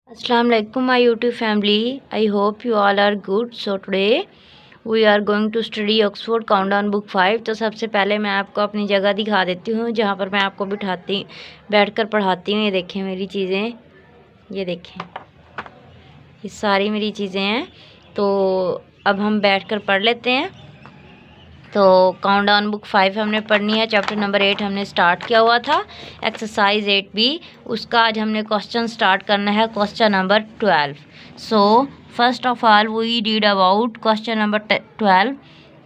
Assalamu alaikum my YouTube family. I hope you all are good. So today we are going to study Oxford Countdown Book 5. तो सबसे पहले मैं आपको अपनी जगह दिखा देती हूँ जहाँ पर मैं आपको बैठकर पढ़ाती हूँ। ये देखें मेरी चीज़ें, ये देखें, ये सारी मेरी चीज़ें हैं। तो अब हम बैठकर पढ़ लेते हैं। तो काउंटडाउन बुक 5 हमने पढ़नी है। चैप्टर नंबर 8 हमने स्टार्ट किया हुआ था, एक्सरसाइज 8B। उसका आज हमने क्वेश्चन स्टार्ट करना है, question number 12। So first of all we read about question number 12।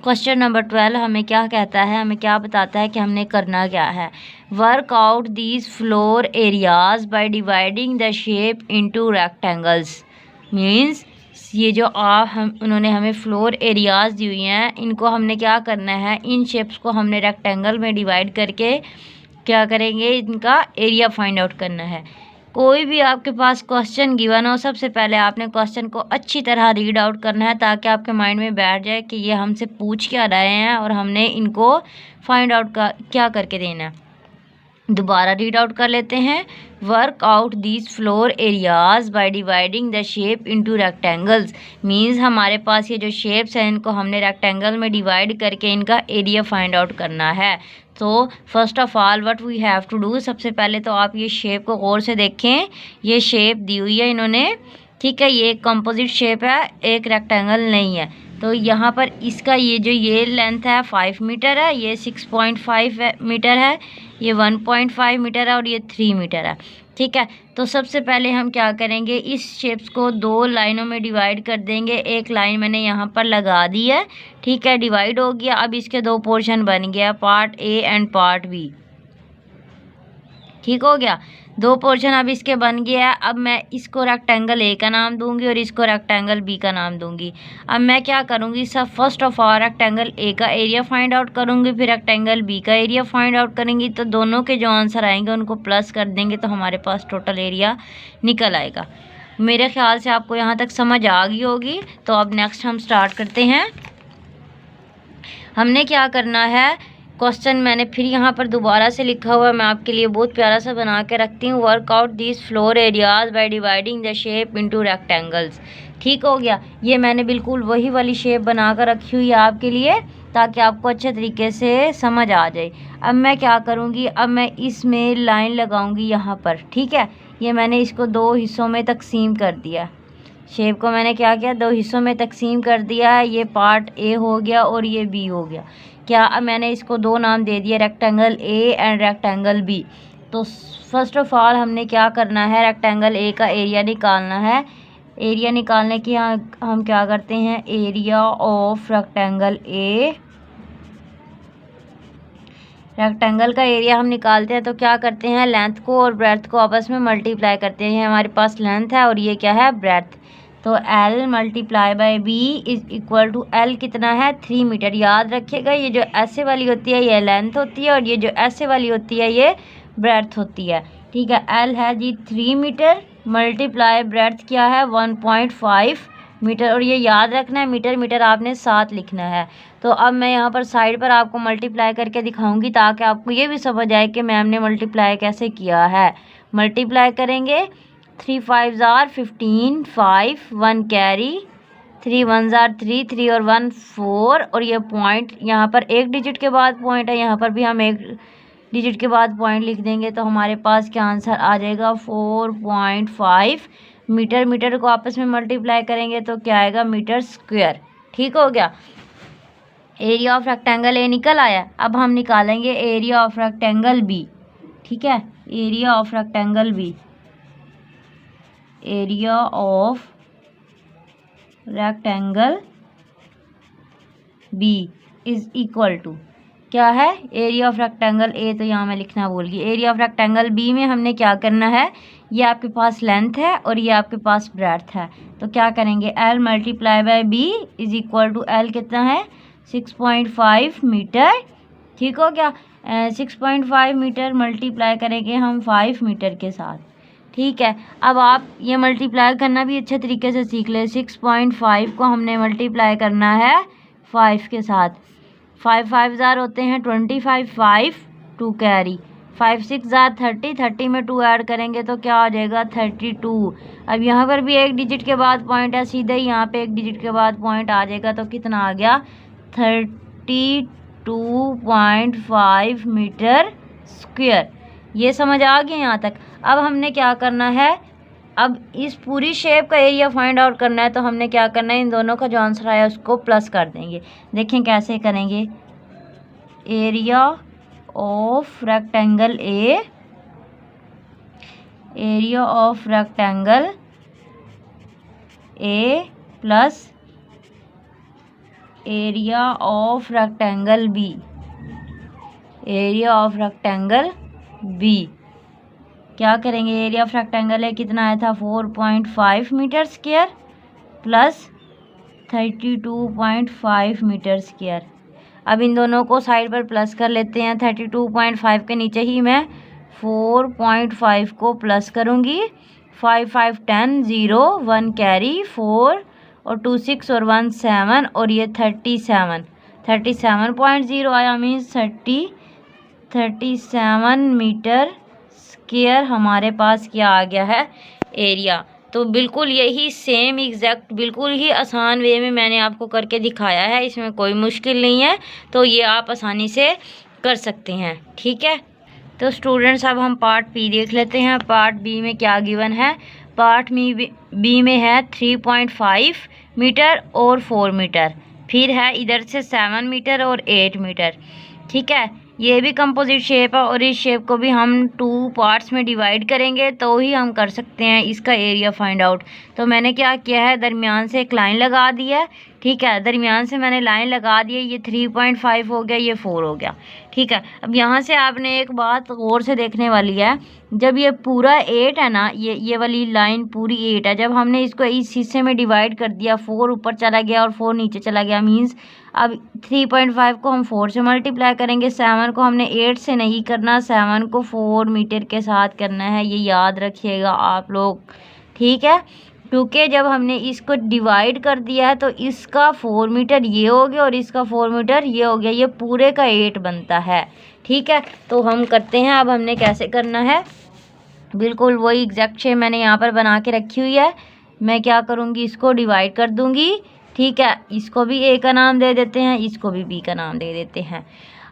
Question number 12 हमें क्या कहता है, हमें क्या बताता है कि हमने करना क्या है। Work out these floor areas by dividing the shape into rectangles. Means ये जो उन्होंने हमें फ्लोर एरियाज़ दी हुई हैं, इनको हमने क्या करना है, इन शेप्स को हमने रेक्टेंगल में डिवाइड करके क्या करेंगे, इनका एरिया फाइंड आउट करना है। कोई भी आपके पास क्वेश्चन गिवन हो, सबसे पहले आपने क्वेश्चन को अच्छी तरह रीड आउट करना है ताकि आपके माइंड में बैठ जाए कि ये हमसे पूछ क्या रहे हैं और हमने इनको फाइंड आउट क्या करके देना है। दोबारा रीड आउट कर लेते हैं। Work out these floor areas by dividing the shape into rectangles. Means हमारे पास ये जो शेप्स हैं इनको हमने रेक्टेंगल में डिवाइड करके इनका एरिया फाइंड आउट करना है। तो first of all what we have to do, सबसे पहले तो आप ये शेप को गौर से देखें। ये शेप दी हुई है इन्होंने, ठीक है, ये कंपोजिट शेप है, एक रेक्टेंगल नहीं है। तो यहाँ पर इसका ये लेंथ है 5 मीटर है, ये 6.5 मीटर है, ये 1.5 मीटर है और ये 3 मीटर है, ठीक है। तो सबसे पहले हम क्या करेंगे, इस शेप्स को 2 लाइनों में डिवाइड कर देंगे। एक लाइन मैंने यहाँ पर लगा दी है, ठीक है, डिवाइड हो गया। अब इसके 2 पोर्शन बन गया, part A and part B, ठीक हो गया। 2 पोर्शन अब इसके बन गया है। अब मैं इसको रेक्टेंगल ए का नाम दूंगी और इसको रेक्टेंगल बी का नाम दूंगी। अब मैं क्या करूंगी, सब फर्स्ट ऑफ ऑल रेक्टेंगल ए का एरिया फाइंड आउट करूंगी, फिर रेक्टेंगल बी का एरिया फाइंड आउट करेंगी। तो दोनों के जो आंसर आएंगे उनको प्लस कर देंगे तो हमारे पास टोटल एरिया निकल आएगा। मेरे ख्याल से आपको यहाँ तक समझ आ गई होगी। तो अब नेक्स्ट हम स्टार्ट करते हैं। हमने क्या करना है, क्वेश्चन मैंने फिर यहाँ पर दोबारा से लिखा हुआ है, मैं आपके लिए बहुत प्यारा सा बना के रखती हूँ। Work out this floor areas by dividing the shape into rectangles, ठीक हो गया। ये मैंने बिल्कुल वही वाली शेप बना कर रखी हुई है आपके लिए ताकि आपको अच्छे तरीके से समझ आ जाए। अब मैं क्या करूँगी, अब मैं इसमें लाइन लगाऊँगी यहाँ पर, ठीक है। ये मैंने इसको 2 हिस्सों में तकसीम कर दिया, शेप को मैंने क्या किया, 2 हिस्सों में तकसीम कर दिया है। ये पार्ट ए हो गया और ये बी हो गया। क्या, अब मैंने इसको 2 नाम दे दिए, rectangle A and rectangle B. तो फर्स्ट ऑफ ऑल हमने क्या करना है, रेक्टेंगल ए का एरिया निकालना है। एरिया निकालने की हम क्या करते हैं, area of rectangle A, rectangle का एरिया हम निकालते हैं तो क्या करते हैं, लेंथ को और ब्रेड्थ को आपस में मल्टीप्लाई करते हैं। हमारे पास लेंथ है और ये क्या है, ब्रेड्थ। तो L multiply by B is equal to L कितना है, 3 मीटर। याद रखिएगा ये जो ऐसे वाली होती है ये लेंथ होती है और ये जो ऐसे वाली होती है ये ब्रेड्थ होती है, ठीक है। L है जी 3 मीटर मल्टीप्लाई ब्रेड्थ क्या है 1.5 मीटर, और ये याद रखना है मीटर मीटर आपने साथ लिखना है। तो अब मैं यहाँ पर साइड पर आपको मल्टीप्लाई करके दिखाऊंगी ताकि आपको ये भी समझ आए कि मैम ने मल्टीप्लाई कैसे किया है। मल्टीप्लाई करेंगे, 3 5 आर 15, 5 1 कैरी, 3 1 आर 3, 3 और 1 4, और ये पॉइंट यहाँ पर एक डिजिट के बाद पॉइंट है, यहाँ पर भी हम एक डिजिट के बाद पॉइंट लिख देंगे तो हमारे पास क्या आंसर आ जाएगा, 4.5 मीटर। मीटर को आपस में मल्टीप्लाई करेंगे तो क्या आएगा, मीटर स्क्वायर, ठीक हो गया। एरिया ऑफ रेक्टेंगल ए निकल आया। अब हम निकालेंगे एरिया ऑफ रेक्टेंगल बी, ठीक है। Area of rectangle B, area of rectangle B is equal to क्या है, एरिया ऑफ रेक्टेंगल ए, तो यहाँ मैं लिखना भूल गई। एरिया ऑफ रेक्टेंगल बी में हमने क्या करना है, ये आपके पास लेंथ है और ये आपके पास ब्रेड्थ है। तो क्या करेंगे, L multiply by B is equal to L कितना है, 6.5 मीटर, ठीक हो गया। 6.5 मीटर मल्टीप्लाई करेंगे हम 5 मीटर के साथ, ठीक है। अब आप ये मल्टीप्लाई करना भी अच्छे तरीके से सीख ले। 6.5 को हमने मल्टीप्लाई करना है 5 के साथ। 5 5 जार होते हैं 25, 5 2 कैरी, 5 6 ज़ार 30, 30 में 2 ऐड करेंगे तो क्या हो जाएगा 32। अब यहाँ पर भी एक डिजिट के बाद पॉइंट है, सीधे यहाँ पे एक डिजिट के बाद पॉइंट आ जाएगा तो कितना आ गया 32.5 मीटर स्क्वायर। ये समझ आ गया यहाँ तक। अब हमने क्या करना है, अब इस पूरी शेप का एरिया फाइंड आउट करना है तो हमने क्या करना है, इन दोनों का जो आंसर आया उसको प्लस कर देंगे। देखें कैसे करेंगे, area of rectangle A, area of rectangle A plus area of rectangle B, area of rectangle B. क्या करेंगे, एरिया ऑफ रेक्टेंगल है कितना आया था 4.5 metre square plus 32.5 metre square. अब इन दोनों को साइड पर प्लस कर लेते हैं। 32.5 के नीचे ही मैं 4.5 को प्लस करूँगी। 5 5 10 0 1 कैरी 4 और 2 6 और 1 7 और ये 37.0 आया, मीन्स 37 मीटर स्क्वायर हमारे पास क्या आ गया है एरिया। तो बिल्कुल यही सेम एग्जैक्ट बिल्कुल ही आसान वे में मैंने आपको करके दिखाया है, इसमें कोई मुश्किल नहीं है, तो ये आप आसानी से कर सकते हैं। ठीक है, तो स्टूडेंट्स अब हम पार्ट बी देख लेते हैं। पार्ट बी में क्या गिवन है, पार्ट बी में है 3.5 मीटर और 4 मीटर, फिर है इधर से 7 मीटर और 8 मीटर। ठीक है, ये भी कंपोजिट शेप है और इस शेप को भी हम 2 पार्ट्स में डिवाइड करेंगे तो ही हम कर सकते हैं इसका एरिया फाइंड आउट। तो मैंने क्या किया है, दरमियान से एक लाइन लगा दी है। ठीक है, दरमियान से मैंने लाइन लगा दी है, ये 3.5 हो गया, ये 4 हो गया। ठीक है, अब यहाँ से आपने एक बात गौर से देखने वाली है, जब ये पूरा 8 है ना, ये वाली लाइन पूरी 8 है, जब हमने इसको इस हिस्से में डिवाइड कर दिया, 4 ऊपर चला गया और 4 नीचे चला गया, मीन्स अब 3.5 को हम 4 से मल्टीप्लाई करेंगे, 7 को हमने 8 से नहीं करना, 7 को 4 मीटर के साथ करना है, ये याद रखिएगा आप लोग। ठीक है, क्योंकि जब हमने इसको डिवाइड कर दिया है तो इसका 4 मीटर ये हो गया और इसका 4 मीटर ये हो गया, ये पूरे का 8 बनता है। ठीक है, तो हम करते हैं, अब हमने कैसे करना है, बिल्कुल वही एग्जैक्ट शेप मैंने यहाँ पर बना के रखी हुई है। मैं क्या करूँगी, इसको डिवाइड कर दूँगी। ठीक है, इसको भी ए का नाम दे देते हैं, इसको भी बी का नाम दे देते हैं।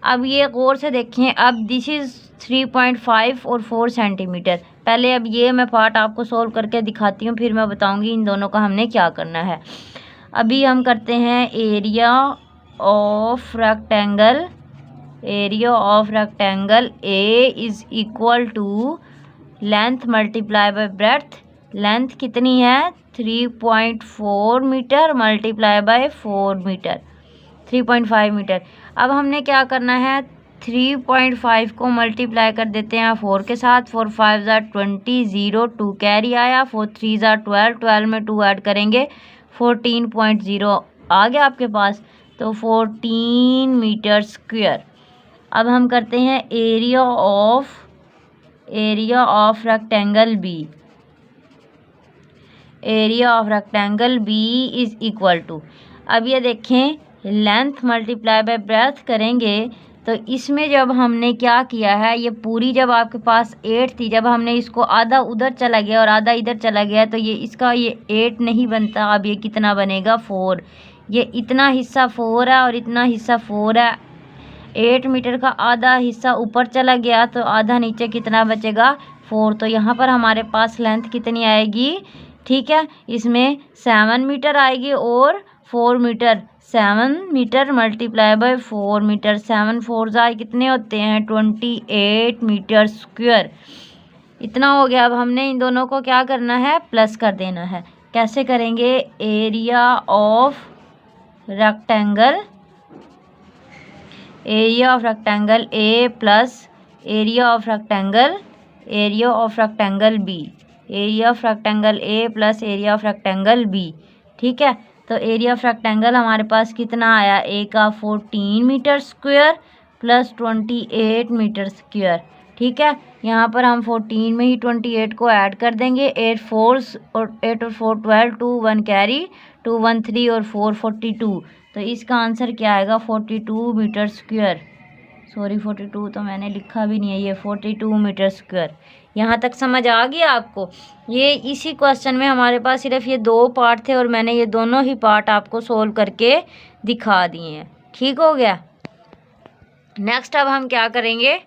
अब ये गौर से देखें, अब दिस इज़ 3.5 और 4 सेंटीमीटर। पहले अब ये मैं पार्ट आपको सोल्व करके दिखाती हूँ, फिर मैं बताऊँगी इन दोनों का हमने क्या करना है। अभी हम करते हैं area of rectangle, area of rectangle A is equal to length multiply by breadth. Length कितनी है 3.4 metre multiply by 4 metre 3.5 metre. अब हमने क्या करना है, 3.5 को मल्टीप्लाई कर देते हैं 4 के साथ, 4 5 ज़ा 20 0 2 कैरी आया, 4 3 ज़ा 12 12 में 2 ऐड करेंगे 14.0 आ गया आपके पास, तो 14 मीटर स्क्वायर। अब हम करते हैं area of rectangle B, area of rectangle B is equal to, अब ये देखें लेंथ मल्टीप्लाई बाय ब्रेड्थ करेंगे तो इसमें जब हमने क्या किया है, ये पूरी जब आपके पास 8 थी, जब हमने इसको आधा उधर चला गया और आधा इधर चला गया तो ये इसका ये 8 नहीं बनता। अब ये कितना बनेगा 4, ये इतना हिस्सा 4 है और इतना हिस्सा 4 है। 8 मीटर का आधा हिस्सा ऊपर चला गया तो आधा नीचे कितना बचेगा 4। तो यहाँ पर हमारे पास लेंथ कितनी आएगी, ठीक है, इसमें 7 मीटर आएगी और 4 metre, 7 metre multiply by 4 metre, 7 4 ज़ा कितने होते हैं 28 मीटर स्क्वायर, इतना हो गया। अब हमने इन दोनों को क्या करना है, प्लस कर देना है। कैसे करेंगे, area of rectangle A plus area of rectangle B, area of rectangle A plus area of rectangle B. ठीक है, तो एरिया ऑफ रेक्टेंगल हमारे पास कितना आया, ए का 14 metre square plus 28 metre square. ठीक है, यहाँ पर हम 14 में ही 28 को ऐड कर देंगे, 8 4 और 12 2 1 कैरी 2 1 3 और 4 42, तो इसका आंसर क्या आएगा 42 मीटर स्क्वायर। सॉरी 42 तो मैंने लिखा भी नहीं है, ये 42 मीटर स्क्वायर। यहाँ तक समझ आ गया आपको। ये इसी क्वेश्चन में हमारे पास सिर्फ ये 2 पार्ट थे और मैंने ये दोनों ही पार्ट आपको सोल्व करके दिखा दिए हैं। ठीक हो गया। नेक्स्ट अब हम क्या करेंगे,